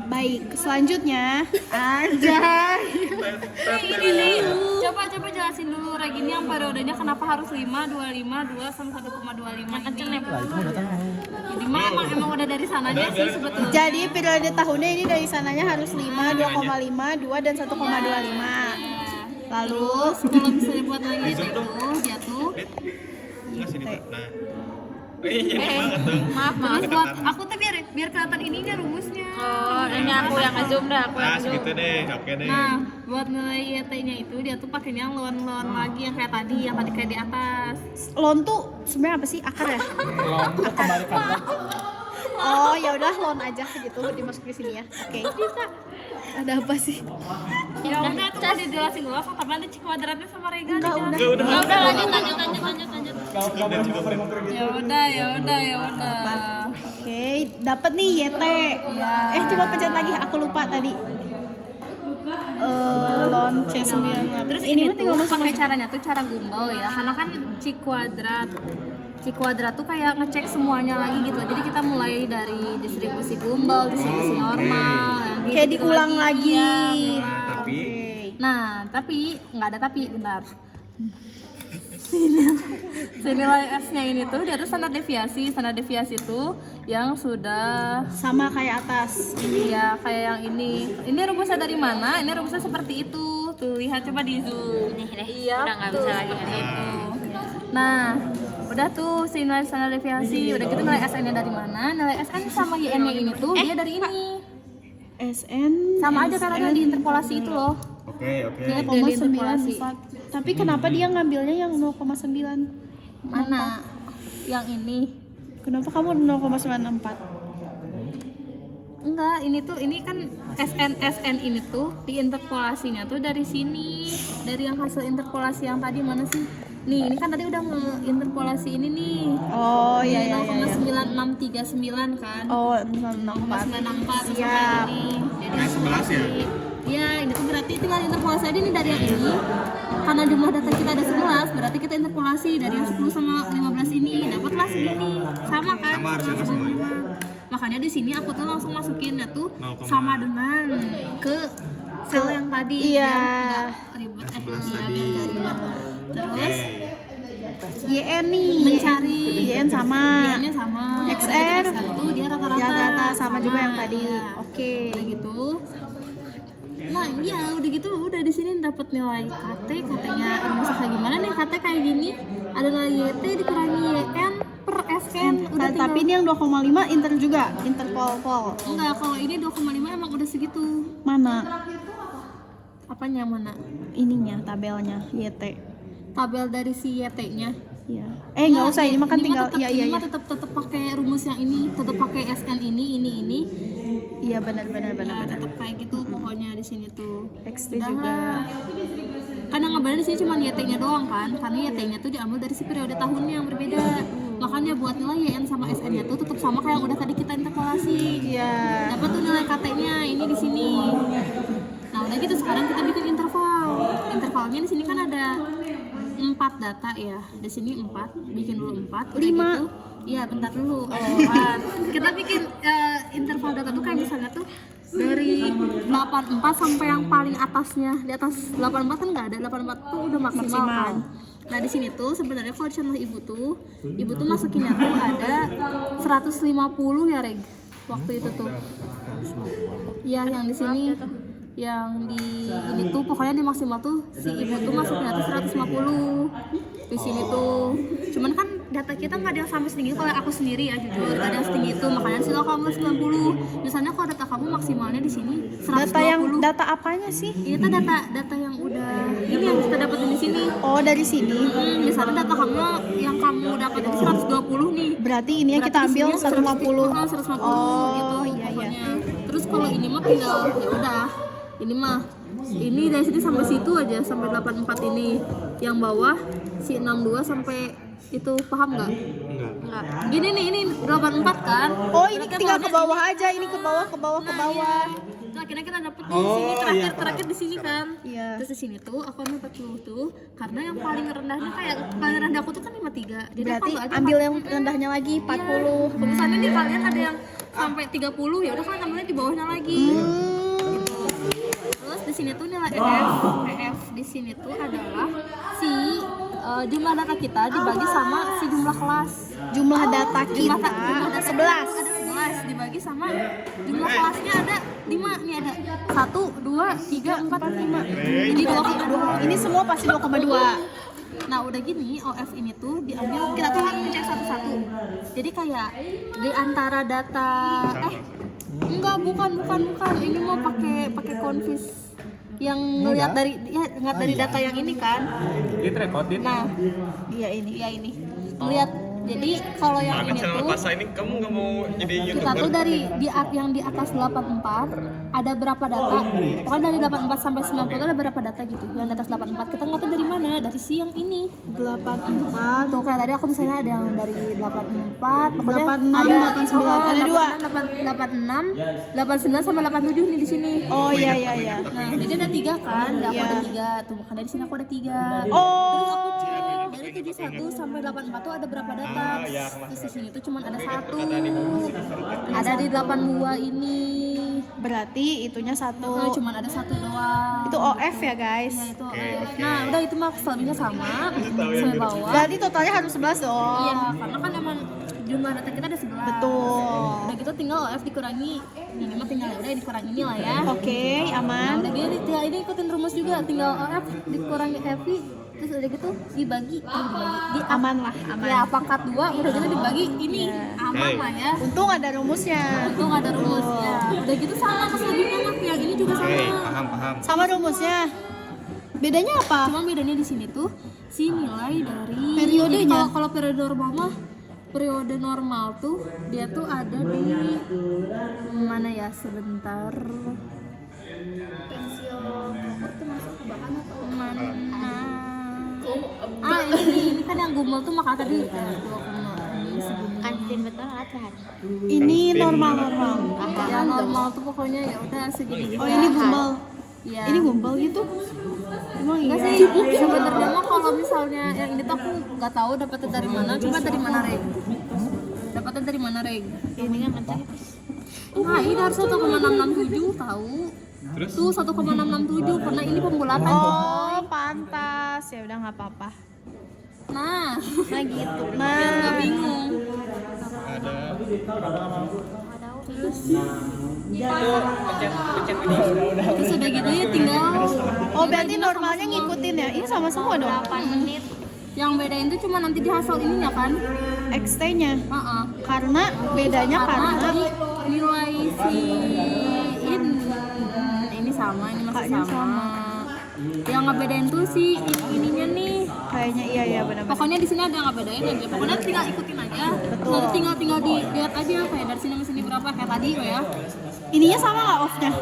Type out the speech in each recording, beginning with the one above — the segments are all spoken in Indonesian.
Baik, selanjutnya anjay. Ini nih, coba jelasin dulu Regini yang periodenya kenapa harus 5, 25, 2 sama 1,25 ini. Jadi emang udah dari sananya sih sebetulnya. Jadi periode tahunnya ini dari sananya harus 5, 2,5, 2 dan 1,25. Lalu Kalau misalnya buat lagi itu dia tuh maaf terus buat aku tuh biar kelihatan ininya rumusnya. Oh, ini aku yang nge-zoom dah, aku yang nge-zoom. Gitu deh, oke deh. Nah, buat nilai YT-nya itu dia tuh pakainya yang loan lagi yang kayak tadi kayak di atas. loan tuh sebenarnya apa sih? Akar ya? Loan tuh kembalikan. Oh, ya udah loan aja gitu dimasukin ke sini ya. Oke. Bisa. Ada apa sih? Ya udah tuh udah dijelasin dulu apa tapi nanti kuadratnya sama Rega. Enggak, udah. Udah lanjut. Ya udah. Oke, dapat nih YT. Coba pencet lagi, aku lupa tadi. Loan C9. Terus ini ini mah tinggal tuh masuk pakai caranya tuh cara gumbal ya. Karena kan C kuadrat tuh kayak ngecek semuanya lagi gitu. Jadi kita mulai dari distribusi gumbal, distribusi normal, yang kayak gitu diulang lagi. Ya, Tapi tapi nggak ada tapi, bentar. Si nilai S-nya ini tuh dia tuh standar deviasi itu yang sudah Sama kayak atas. ya kayak yang ini. Ini rumusnya dari mana? Ini rumusnya seperti itu. Tuh lihat coba di zoom. Iya. Udah nggak bisa lagi. Itu. Nah, udah tuh si nilai standar deviasi. Udah gitu nilai SN-nya dari mana? Nilai SN sama YN-nya ini tuh dia dari ini. SN Sama aja karena di interpolasi itu loh. Oke. Dia dari interpolasi. 0,94. Tapi kenapa dia ngambilnya yang 0,9? Mana? Yang ini. Kenapa kamu 0,94? Enggak, ini kan SN ini tuh di interpolasinya tuh dari sini. Dari yang hasil interpolasi yang tadi mana sih? Nih, ini kan tadi udah nge-interpolasi ini nih. Oh iya. 0,9639 kan. Oh, 0,94. 0,964 Siap. Jadi Dari 11 ya? Iya, ini tuh berarti tinggal interpolasi aja nih dari yang ini. Karena jumlah data kita ada 11, berarti kita interpolasi dari yang 10 sama 15 ini. Dapatlah segini. Sama kan? Sama harusnya sama. Makanya di sini aku tuh langsung masukinnya tuh 0,. sama dengan ke sel yang tadi. Iya. Biar nggak ribet. Iya, biar nggak ribet. Terus YN nih. mencari YN sama. Y-nya sama. XR Tuh dia rata-rata. yang rata sama juga yang tadi. Iya. Oke. Udah gitu. Nah, iya udah gitu udah di sini dapat nilai KT-nya rumusnya kayak gimana nih KT kayak gini. Ada nilai YT dikurangi YN per SN. Udah tinggal. Tapi ini yang 2,5 inter juga, interpol. Enggak, kalau ini 2,5 emang udah segitu. Mana? Apanya yang mana? Ininya tabelnya YT. Tabel dari si YT-nya. Iya. Nggak usah, ini mah kan tinggal Ini mah tetap pakai rumus yang ini, tetap pakai SN ini. Iya benar. Ya, tetap kayak gitu pokoknya di sini tuh. XT Udah juga. lah. Kan yang ngebedain di sini cuma YT-nya doang kan, karena YT-nya tuh diambil dari si periode tahunnya yang berbeda. Makanya buat nilai YN sama SN-nya tuh tetap sama kayak yang udah tadi kita interpolasi. Iya. Dapat tuh nilai KT-nya ini di sini. Nah, udah gitu sekarang kita bikin interval. Intervalnya di sini kan ada 4 data ya. Di sini 4, bikin dulu 4. 5. Gitu. Iya, bentar dulu. Kita bikin interval data tuh kayak misalnya tuh dari 84 sampai yang paling atasnya. Di atas 84 kan nggak ada, 84 tuh udah maksimal kan. Nah, di sini tuh sebenarnya kalau channel ibu tuh masukinnya tuh ada 150 ya, Reg. Waktu itu tuh. Iya, yang di sini yang di ini tuh pokoknya di maksimal tuh si ibu tuh masuknya tuh 150 di sini tuh. Cuman kan data kita nggak ada yang sampai setinggi kalau aku sendiri ya jujur nggak ada yang setinggi itu, makanya sih kalau nggak 90. Misalnya kalau data kamu maksimalnya di sini 120. Data apanya sih? Itu data yang udah ini yang kita dapetin di sini. Oh, dari sini. Misalnya data kamu yang kamu dapat itu 120 nih. Berarti ini kita ambil 150. 150 Oh, gitu iya. pokoknya. Terus kalau ini mah tinggal ya udah. Ini dari sini sampai situ aja sampai 84 ini. Yang bawah si 62 sampai itu paham nggak? Enggak. Gini nih ini 84 kan? Oh, ini Berarti tinggal ke bawahnya bawah aja. Ini ke bawah. Nah, iya. Nah, akhirnya kita dapet di Oh, sini iya, terakhir di sini kan. Iya. Terus di sini tuh aku ambil 40 tuh karena yang paling rendahnya kayak paling rendah aku tuh kan 53. Jadi Berarti aku ambil yang rendahnya lagi 40. Kalau misalnya di kalian ada yang sampai 30 ya udah kalian ambilnya di bawahnya lagi. Terus di sini tuh nilai EF di sini tuh adalah si jumlah data kita dibagi sama si jumlah kelas. Jumlah data kita Jumlah data 11. ada 11 dibagi sama jumlah kelasnya ada 5. Nih ada 1, 2, 3, 4, 5. Jadi 2,2. Ini semua pasti 2,2. Nah udah gini OF ini tuh diambil, kita tuh harus ngecek satu-satu. Jadi kayak di antara data enggak bukan ini mau pakai konfis yang ngeliat dari dari data yang ini kan. Dit rekodin. Nah Iya ini. ya ini lihat. Jadi kalau yang Mana ini channel tuh Pasa ini kamu nggak mau jadi kita tuh YouTuber? dari yang di atas 84 ada berapa data, pokoknya dari 84 sampai 90 ada berapa data gitu. Yang di atas 84 kita nggak tahu dari mana, dari si yang ini 84. tuh kayak tadi aku misalnya ada yang dari 84 pokoknya 86, ada 89. Ada dua. 86 89 sama 87 nih di sini. Oh iya. Nah jadi ada 3 kan, aku Iya. ada 3 tuh, makanya di sini aku ada 3. Oh. Dari 71 sampai 84 tuh ada berapa data? Terus di sini tuh cuma ada 1. Ada di 82 ini. Berarti itunya Nah, satu. cuma ada 1 doang. Itu OF ya guys. Nah, itu nah, udah itu mah selebihnya sama sampai bawah. Berarti totalnya harus 11 dong. Iya, karena kan emang jumlah data kita ada 11. Betul. Udah gitu tinggal OF dikurangi. Ini mah tinggal udah dikurangi ini lah ya. Oke, aman. Udah gini tinggal ini ikutin rumus juga, tinggal OF dikurangi FI terus udah gitu dibagi di Aman lah, aman. ya pangkat 2 udah gitu dibagi ini aman lah ya. Untung ada rumusnya. Untung ada rumusnya. Udah gitu sama selebihnya mah yang ini juga sama. Paham. Sama rumusnya. Bedanya apa? Cuma bedanya di sini tuh si nilai dari Periodenya. Jadi kalau periode normal mah periode normal tuh dia tuh ada di mana ya sebentar. Itu masuk ke bahan atau mana? Ini kan yang gumul tuh maka tadi 2,6 segini. Kantin betul atau Ini normal. Ya normal tuh pokoknya ya udah segini. Oh, ini gumbal. Iya. Ini gumbal gitu. Emang Enggak iya. sih, sebenarnya mah kalau misalnya yang ini tuh aku nggak tahu dapetnya dari mana, coba dari mana Reg? Dapetnya dari mana Reg? ini kan kencang. Nah ini harus 1,667 tahu. Terus? Tuh 1,667 karena ini pembulatan. Oh, pantas. Ya udah nggak apa-apa. Nah, Nah gitu. biar nggak Nah, bingung. Ada. Terus udah gitu ya tinggal. oh berarti normalnya ngikutin ya. Ini sama semua dong. 8 menit. Yang bedain tuh cuma nanti di hasil ininya kan? XT-nya. Heeh. Karena bedanya Karena karena di nilai si ini sama, ini masih Kakaknya sama. Yang ngebedain tuh si ininya nih. kayaknya iya benar-benar. Pokoknya di sini ada yang ngebedain aja. Pokoknya tinggal ikutin aja. Nanti tinggal dilihat aja kayak dari sini ke sini berapa kayak tadi ya. Ininya sama nggak off-nya?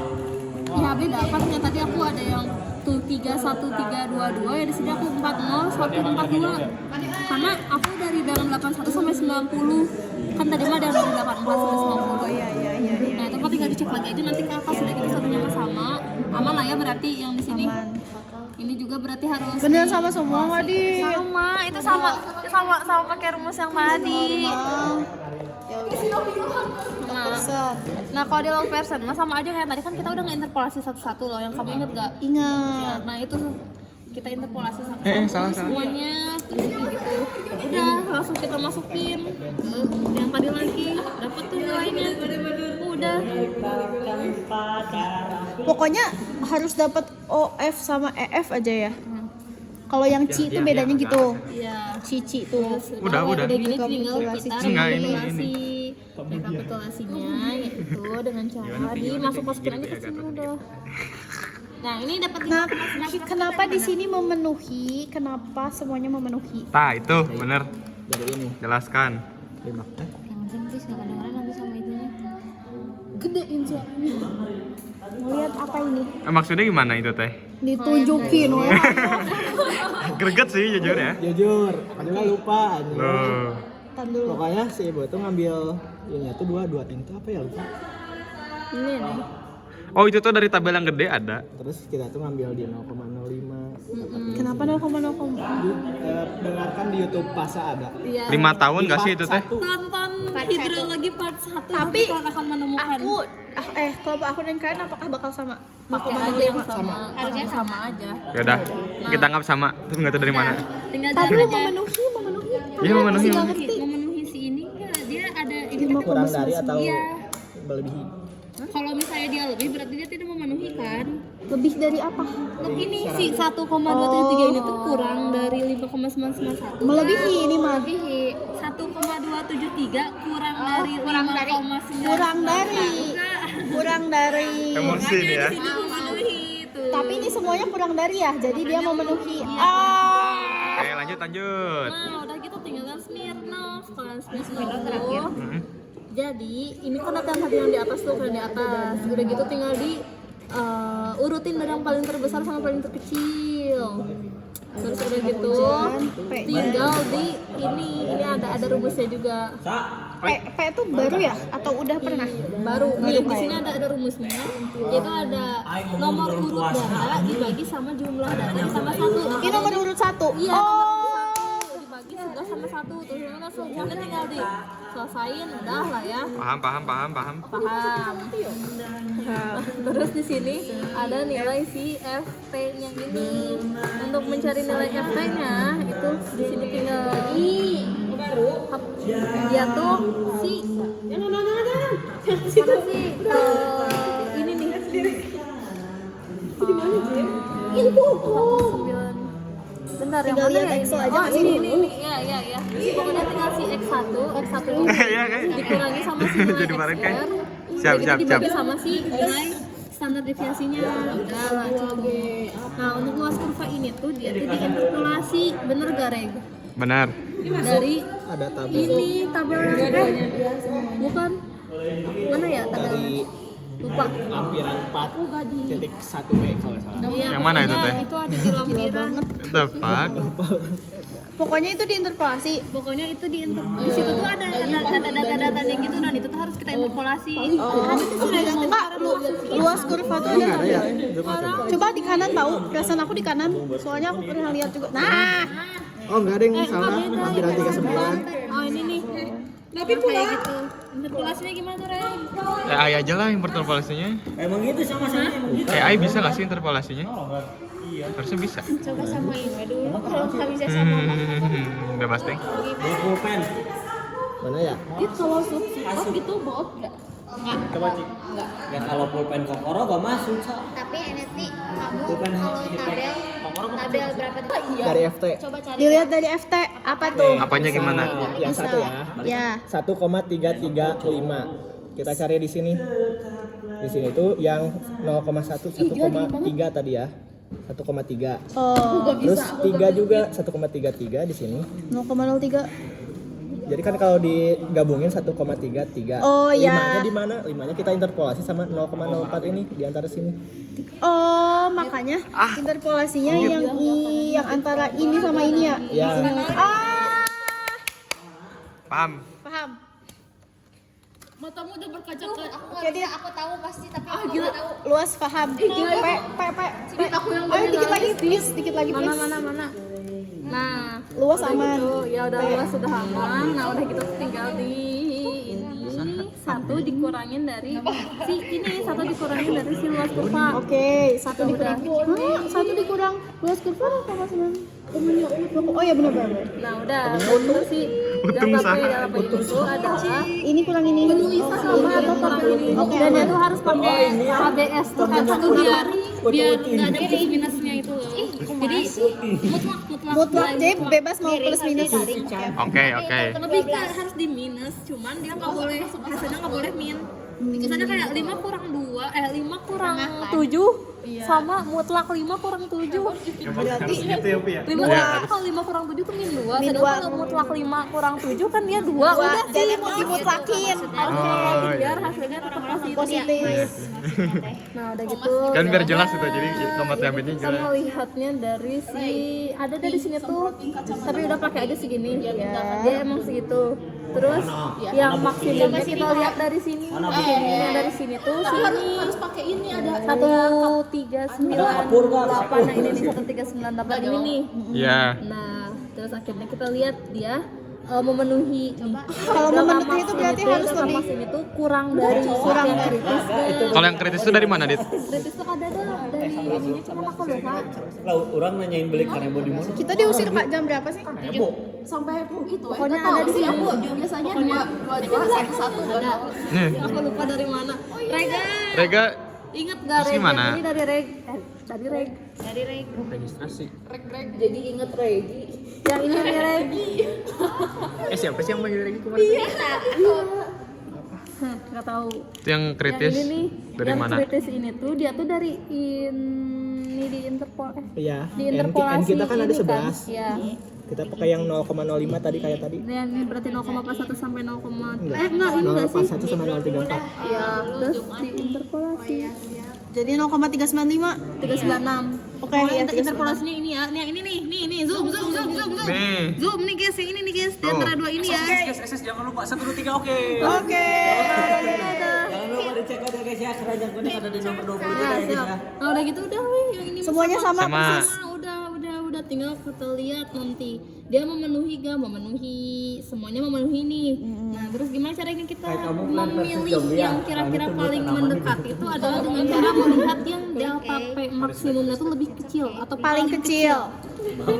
Ya beda. Pas yang tadi aku ada yang tuh 31322 ya di sini aku 40142. Karena aku dari dalam 81 sampai 90. Kan tadi mah dari 84 sampai 90. Iya. Nah, itu kan tinggal dicek lagi aja nanti ke atas udah gitu satunya mah sama. Aman lah ya berarti yang di sini. Aman. Ini juga berarti harus Beneran sama semua nggak di? sama, itu sama pakai rumus yang tadi. Nah kalau di low version mah sama aja kayak tadi kan kita udah ngeinterpolasi satu-satu loh, yang kamu inget gak? Ingat. Nah itu kita interpolasi satu salah. semuanya terus gitu. Udah langsung kita masukin ke yang tadi lagi, dapat tuh nilainya. Udah. Pokoknya harus dapat OF sama EF aja ya. Kalau yang C itu bedanya gitu. Iya. Cici tuh. Udah. Udah gitu tinggal Rekapitulasi. kita Enggak, ini. rekapitulasinya yaitu dengan cara dimasuk-masukin aja ke sini udah. Nah ini dapat Kenapa di sini memenuhi? Kenapa semuanya memenuhi? Tah, itu bener. Jelaskan. Yang sih nggak kedengeran nanti sama itunya. gedein suaranya. Ngeliat apa ini? Maksudnya gimana itu teh? Ditunjukin we. Greget sih jujur ya. Jujur, padahal lupa aja. Loh. Tar dulu. Pokoknya si ibu tuh ngambil ini tuh dua ting itu apa ya lupa. Ini nih. Oh itu tuh dari tabel yang gede ada. Terus kita tuh ngambil di 0,05. Kenapa 0,0? Dengarkan di YouTube Pasa ada. Iya. 5 tahun gak sih itu teh? Tonton hidrologi part 1 Tapi kalian akan menemukan. Kelompok aku dan kalian apakah bakal sama? Pakai aja yang sama. Harusnya sama aja. Yaudah, kita anggap sama, tapi nggak tahu dari mana. Tinggal Tapi jalan aja. memenuhi. Iya memenuhi. Memenuhi si ini enggak, dia ada ini Kurang dari atau Iya. melebihi. Kalau misalnya dia lebih berarti dia tidak memenuhi kan? Lebih dari apa? Ini si 1,273 ini tuh kurang dari 5,991. Melebihi ini mah. Melebihi 1,273 kurang dari 5,9. Kurang dari. Emosi nih ya. Ini memenuhi tuh. Tapi ini semuanya kurang dari ya. Jadi dia memenuhi. Oke lanjut. Nah, udah gitu tinggal Smirnoff. Kalau Smirnoff terakhir. Jadi, ini kan data yang di atas tuh, kan di atas. Udah gitu tinggal di urutin dari yang paling terbesar sama paling terkecil. Terus udah gitu tinggal di ini ada rumusnya juga. P itu baru ya? Atau udah pernah? Baru nih di sini ada rumusnya. Itu ada nomor urut data dibagi sama jumlah data ditambah 1. Ini nomor urut 1. Iya, nomor urut 1 dibagi 11 sama 1. Terus udah semuanya tinggal di selesain udah lah ya. Paham. Terus di sini ada nilai si FT-nya ini. Untuk mencari nilai FT-nya itu di sini tinggal dia tuh si mana sih ini nih bentar yang Tinggal mana lihat ya Excel ini? aja Oh nggak sih? ini ya pokoknya tinggal si X1 Iya, kayak. dikurangi sama si nilai Jadi bareng, kayak. XR Siap. dibagi sama si nilai standar deviasinya udah lah cukup. Nah untuk luas kurva ini tuh dia tuh diinterpolasi bener gak Reg? Benar. Dari Ada tabel ini tabel bukan mana ya tabel dari lupa lampiran 4.1b kalau salah. Iya, Yang mana itu, pokoknya Teh? itu ada di lampiran The fuck? Pokoknya itu diinterpolasi. pokoknya itu di situ tuh ada data-datanya gitu dan itu tuh harus kita interpolasi. Kak, luas kurva tuh ada ya? Coba di kanan tahu. Perasaan aku di kanan. Soalnya aku pernah lihat juga. Nah, Oh enggak ada yang salah, lampiran 39. Oh ini nih. Tapi pula gitu. Interpolasinya gimana tuh, Ren? AI aja lah interpolasinya. Emang gitu sama saya. AI bisa gak sih interpolasinya? Harusnya bisa. Coba samain dulu kalau nggak bisa sama Bebas deh. Pulpen. Mana ya? Itu kalau subscribe gitu bot enggak? Coba cek. Ya kalau pulpen kokoro gak masuk, Sa. tapi NFT kamu kalau tabel berapa tuh? Dari FT. Coba cari dilihat dari FT apa tuh? Apanya gimana? Yang satu ya. Ya. 1,335. Kita cari di sini. Di sini tuh yang 0,1 1,3 tadi ya. 1,3. Oh, Terus 3 juga 1,33 di sini. 0,03. Jadi kan kalau digabungin 1,33. Oh, ya. Limanya di mana? Limanya kita interpolasi sama 0,04 ini di antara sini. Oh, makanya interpolasinya yang antara ini sama ini ya. Ya. Paham? Paham. Matamu udah berkaca-kaca. Jadi aku tahu pasti tapi aku gila, nggak tahu. luas paham. P. Aku yang Ayo dikit lagi please, dikit lagi please. mana. Nah, Luas aman. ya udah luas sudah aman. Nah, udah gitu tinggal di ini satu dikurangin dari satu dikurangin dari si luas kurva. Oke, satu dikurang. Satu dikurang luas kurva apa maksudnya? Oh ya benar. Nah, udah untuk si Untung data sah. dalam itu adalah Ini kurang ini. sama atau kurang ini. Dan itu harus pakai HBS tuh kan satu biar nggak ada plus minusnya itu loh. Jadi Mutlak jadi bebas mau plus minus. Oke. lebih kan harus di minus, cuman dia nggak boleh hasilnya nggak boleh min. Misalnya kayak 5 kurang 2, 5 kurang 7 sama mutlak 5 kurang 7. Berarti 5 kalau 5 kurang 7 tuh min 2. Min Sedangkan dua. kalau mutlak 5 kurang 7 kan dia 2. Udah sih jadi mau dimutlakin. Oh, biar hasilnya tetap positif. Positif. Nah, udah gitu. Kan biar jelas itu, jadi tomat yaminnya Kita jelas. mau lihatnya dari ada dari sini tuh, tapi udah pakai aja segini. Ya, dia emang segitu. Terus yang maksimumnya kita lihat dari sini. Yang dari sini tuh harus pakai ini ada 1398. Nah, ini nih 1398 ini nih. Iya. Nah, terus akhirnya kita lihat dia memenuhi nih. Kalau memenuhi itu berarti harus sama lebih. maksim itu kurang dari yang kritis. Kalau yang kritis itu dari mana, Dit? Kritis tuh ada dari ininya cuma aku lupa. Lah orang nanyain beli karebo di mana? Kita diusir Kak jam berapa sih? Sampai itu pokoknya ada di sini biasanya dua satu ada. Nih, Aku lupa dari mana. Rega. Rega Ingat gak Terus Reg? gimana? Ini dari Reg. Dari Reg. registrasi. Jadi inget Regi. Yang ini dari Regi. Siapa sih yang manggil Regi kemarin? Nggak tahu. Itu yang kritis. Yang ini nih. Dari yang mana? kritis ini tuh dia tuh dari ini di Interpol. Iya. Di N interpolasi kita kan ada ini 11. Iya. Kita pakai yang 0,05 tadi kayak tadi. Nah, ini berarti 0,41 sampai 0, Enggak. enggak ini enggak sih? 0,1 sama 0,34. Iya, terus di interpolasi. Jadi 0,395. 396. Oke, ya, Interpolasinya ini ya. Nih, yang ini nih, zoom. Nih. Zoom nih guys, yang ini nih guys, di antara dua ini ya. SS jangan lupa 1 2 3 oke. Oke. Jangan lupa dicek out ya guys ya, keranjang kuning ada di nomor 20 Nah, ya guys siap. ya. Nah, udah gitu udah weh, yang ini Semuanya sama Sama. persis. udah tinggal kita lihat nanti dia memenuhi gak memenuhi, semuanya memenuhi nih. Nah, terus gimana caranya kita kamu plan versus memilih zombie ya? yang kira-kira Nah, ini tuh paling buat mendekat itu adalah dengan cara melihat yang delta P maksimumnya tuh lebih kecil atau Paling kecil.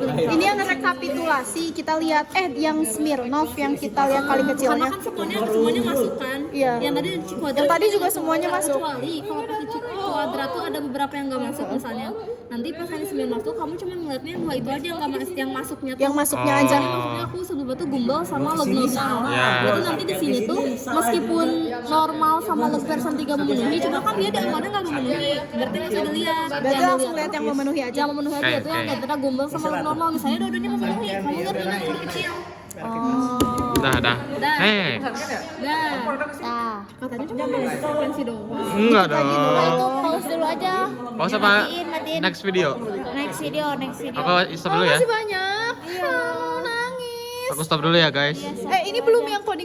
Ini yang rekapitulasi kita lihat yang Smirnov yang kita lihat paling Karena kecilnya. kan semuanya masuk kan. Iya. Yang tadi di Cikuadrat. Yang tadi juga semuanya masuk. Kecuali kalau pas di Cikuadrat tuh ada beberapa yang nggak masuk misalnya. Nanti pas yang 9 tuh kamu cuma ngeliatnya dua itu aja yang nggak masuk, yang masuknya tuh. Yang masuknya aja. Maksudnya aku sebelumnya tuh gumbal sama log normal. Ya. Berarti nanti di sini tuh meskipun normal sama log version 3 memenuhi, cuma kan dia di angkanya nggak memenuhi. Berarti nggak usah dilihat. Berarti langsung lihat yang memenuhi aja. Yang memenuhi aja Oke, itu yang oke. antara gumbal sama log normal. Misalnya dua-duanya memenuhi, kamu lihat yang paling kecil. Dah. Hei, Nah, katanya cuma mau frekuensi doang. enggak Itu dong. pause dulu aja. Pause apa? Matiin. Next video. Next video. Aku stop dulu ya. Masih banyak. Nangis. Aku stop dulu ya, guys. Ini belum yang coding.